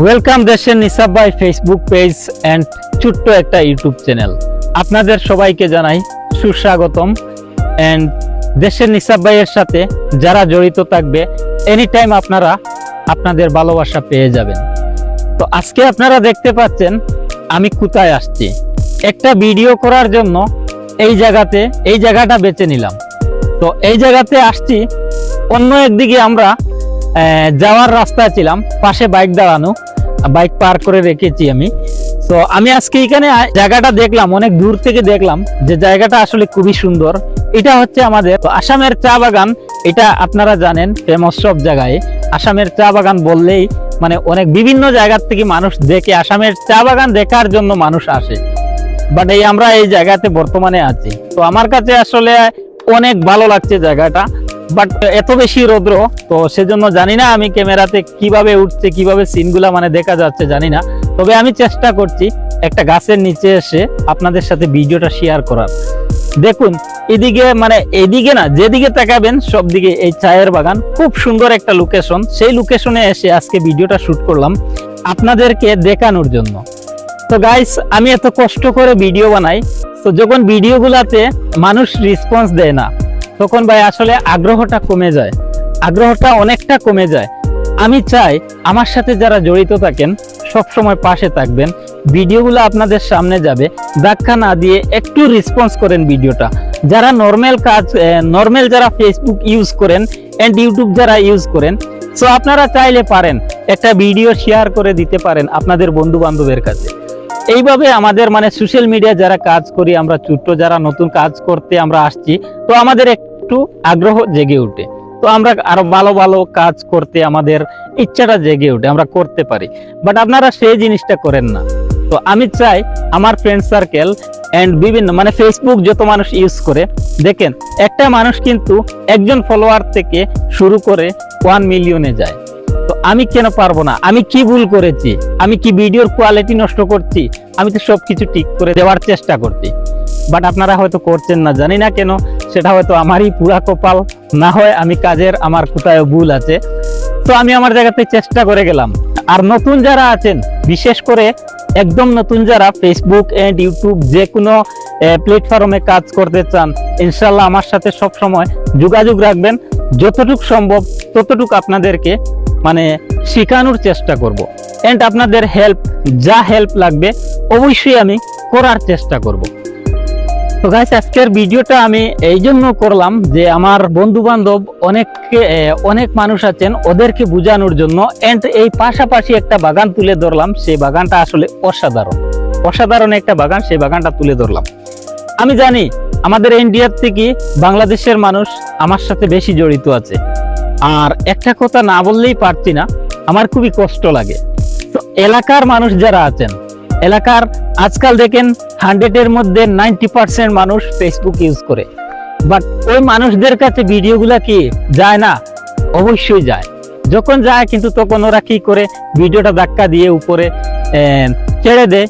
Welcome দেশের নিসাব ভাই Facebook page and ছোট্ট একটা ইউটিউব চ্যানেল। আপনাদের সবাইকে জানাই সুস্বাগতম। এন্ড দেশের নিসাব ভাইয়ের সাথে যারা জড়িত থাকবে এনি টাইম আপনারা আপনাদের ভালোবাসা পেয়ে যাবেন। তো আজকে আপনারা দেখতে পাচ্ছেন আমি কোথায় আসছি। একটা ভিডিও করার জন্য এই জায়গাটা বেছে নিলাম। তো এই জায়গাতে আসছি, অন্য একদিকে আমরা যাওয়ার রাস্তায় ছিলাম, পাশে বাইক দাঁড়ানো, বাইক পার্ক করে রেখেছি আমি। তো আমি আজকে এখানে জায়গাটা দেখলাম, অনেক দূর থেকে দেখলাম যে জায়গাটা আসলে খুবই সুন্দর। এটা হচ্ছে আমাদের আসামের চা বাগান। এটা আপনারা জানেন ফেমাস সব জায়গায়। আসামের চা বাগান বললেই মানে অনেক বিভিন্ন জায়গার থেকে মানুষ দেখে, আসামের চা বাগান দেখার জন্য মানুষ আসে। বাট আমরা এই জায়গাতে বর্তমানে আছি। তো আমার কাছে আসলে অনেক ভালো লাগছে জায়গাটা, বাট এত বেশি রৌদ্র, তো সেজন্য জানি না আমি ক্যামেরাতে কিভাবে উঠছে, কিভাবে সিনগুলা মানে দেখা যাচ্ছে জানি না। তবে আমি চেষ্টা করছি একটা গাছের নিচে এসে আপনাদের সাথে ভিডিওটা শেয়ার করার। দেখুন এদিকে, মানে এদিকে না, যেদিকে তাকাবেন সব দিকে এই চায়ের বাগান। খুব সুন্দর একটা লোকেশন। সেই লোকেশনে এসে আজকে ভিডিওটা শুট করলাম আপনাদেরকে দেখানোর জন্য। তো গাইস, আমি এত কষ্ট করে ভিডিও বানাই, তো যখন ভিডিওগুলাতে মানুষ রেসপন্স দেয় না, তখন ভাই আসলে আগ্রহটা কমে যায়, আগ্রহটা অনেকটা কমে যায়। আমি চাই আমার সাথে যারা জড়িত থাকেন সব সময় পাশে থাকবেন, ভিডিওগুলো আপনাদের সামনে যাবে, ধাক্কা না দিয়ে একটু রেসপন্স করেন ভিডিওটা। যারা নর্মাল যারা ফেসবুক ইউজ করেন এন্ড ইউটিউব যারা ইউজ করেন, সো আপনারা চাইলে পারেন একটা ভিডিও শেয়ার করে দিতে পারেন আপনাদের বন্ধু বান্ধবের কাছে। এইভাবে আমাদের মানে সোশ্যাল মিডিয়া যারা কাজ করি আমরা, ছোট্ট যারা নতুন কাজ করতে আমরা আসছি, তো আমাদের একটু আগ্রহ জেগে উঠে, তো আমরা আরো ভালো ভালো কাজ করতে আমাদের ইচ্ছাটা জেগে উঠে, আমরা করতে পারি। বাট আপনারা সেই জিনিসটা করেন না। তো আমি চাই আমার ফ্রেন্ড সার্কেল এন্ড বিভিন্ন মানে ফেসবুক যত মানুষ ইউজ করে, দেখেন একটা মানুষ কিন্তু একজন ফলোয়ার থেকে শুরু করে 1 মিলিয়নে যায়। তো আমি কেন পারবো না? আমি কি ভুল করেছি? আমি কি ভিডিওর কোয়ালিটি নষ্ট করছি? আমি তো সবকিছু ঠিক করে দেওয়ার চেষ্টা করছি, বাট আপনারা হয়তো করছেন না, জানি না কেন। সেটা হয়তো আমারই পুরা কপাল, না হয় আমি কাজের আমার কোথায় ভুল আছে। তো আমি আমার জায়গাতে চেষ্টা করে গেলাম। আর নতুন যারা আছেন, বিশেষ করে একদম নতুন যারা ফেসবুক এন্ড ইউটিউব যে কোনো প্ল্যাটফর্মে কাজ করতে চান, ইনশাল্লাহ আমার সাথে সব সময় যোগাযোগ রাখবেন। যতটুকু সম্ভব ততটুকু আপনাদেরকে মানে শেখানোর চেষ্টা করব। এন্ড আপনাদের যা হেল্প লাগবে অবশ্যই আমি করার চেষ্টা করব। তো গাইস, আজকের ভিডিওটা আমি এই জন্য করলাম যে আমার বন্ধু বান্ধব অনেক মানুষ আছেন, ওদেরকে বোঝানোর জন্য। এন্ড এই পাশাপাশি একটা বাগান তুলে ধরলাম। সেই বাগানটা আসলে অসাধারণ একটা বাগান, সেই বাগানটা তুলে ধরলাম। আমি জানি আমাদের ইন্ডিয়ার থেকে বাংলাদেশের মানুষ আমার সাথে বেশি জড়িত আছে। আর একটা কথা না বললেই পারছি না, আমার খুবই কষ্ট লাগে। তো এলাকার মানুষ যারা আছেন, এলাকার আজকাল দেখেন 100-এর মধ্যে 90% মানুষ ফেসবুক ইউজ করে, বাট ওই মানুষদের কাছে ভিডিওগুলা কি যায় না? অবশ্যই যায়। যখন যায় কিন্তু তখন ওরা কি করে, ভিডিওটা ধাক্কা দিয়ে উপরে ছেড়ে দেয়।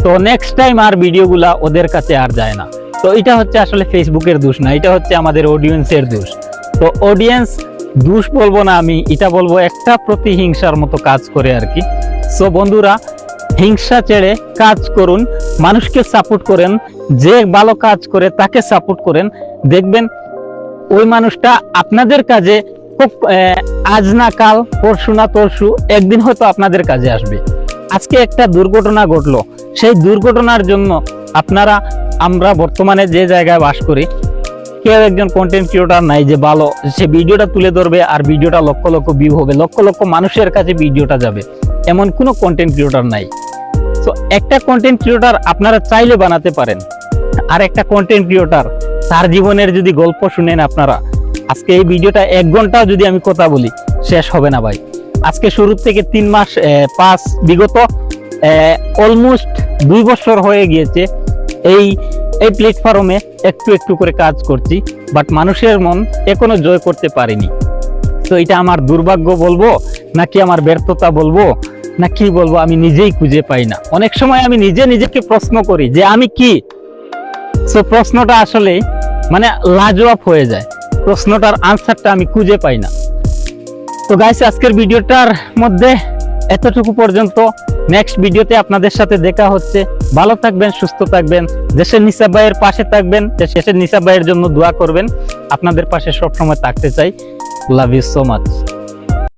তো নেক্সট টাইম আর ভিডিওগুলা ওদের কাছে আর যায় না। তো এটা হচ্ছে আসলে ফেসবুকের দোষ না, এটা হচ্ছে আমাদের অডিয়েন্সের দোষ। তো অডিয়েন্স দোষ বলবো না আমি, এটা বলবো একটা প্রতিহিংসার মতো কাজ করে আর কি। সো বন্ধুরা, হিংসা ছেড়ে কাজ করুন, মানুষকে সাপোর্ট করেন, যে ভালো কাজ করে তাকে সাপোর্ট করেন। দেখবেন ওই মানুষটা আপনাদের কাজে খুব আজ না কাল, পরশু না তরশু একদিন হয়তো আপনাদের কাজে আসবে। আজকে একটা দুর্ঘটনা ঘটলো, সেই দুর্ঘটনার জন্য আমরা বর্তমানে যে জায়গায় বাস করি, কেউ একজন কন্টেন্ট ক্রিয়েটর নাই যে ভালো সে ভিডিওটা তুলে ধরবে আর ভিডিওটা লক্ষ লক্ষ ভিউ হবে, লক্ষ লক্ষ মানুষের কাছে ভিডিওটা যাবে, এমন কোনো কন্টেন্ট ক্রিয়েটর নাই। তো একটা কন্টেন্ট ক্রিয়েটর আপনারা চাইলে বানাতে পারেন। আর একটা কন্টেন্ট ক্রিয়েটর তার জীবনের যদি গল্প শুনেন আপনারা, আজকে এই ভিডিওটা 1 ঘন্টাও যদি আমি কথা বলি শেষ হবে না ভাই। আজকে শুরু থেকে 3 মাস বিগত অলমোস্ট 2 বছর হয়ে গিয়েছে এই প্ল্যাটফর্মে একটু একটু করে কাজ করছি, বাট মানুষের মন এখনো জয় করতে পারিনি। তো এটা আমার দুর্ভাগ্য বলবো নাকি আমার ব্যর্থতা বলবো না কি বলবো, আমি নিজেই খুঁজে পাই না। অনেক সময় আমি নিজেকে প্রশ্ন করি যে আমি কি। সো প্রশ্নটা আসলে মানে লাজবাব হয়ে যায়, প্রশ্নটার আনসারটা আমি খুঁজে পাই না। তো গাইস, আজকের ভিডিওটার মধ্যে এতটুকু পর্যন্ত। নেক্সট ভিডিওতে আপনাদের সাথে দেখা হচ্ছে। ভালো থাকবেন, সুস্থ থাকবেন, দেশের নিসাব ভাইয়ের পাশে থাকবেন, দেশের নিসাব ভাইয়ের জন্য দোয়া করবেন। আপনাদের পাশে সবসময় থাকতে চাই। Love you so much.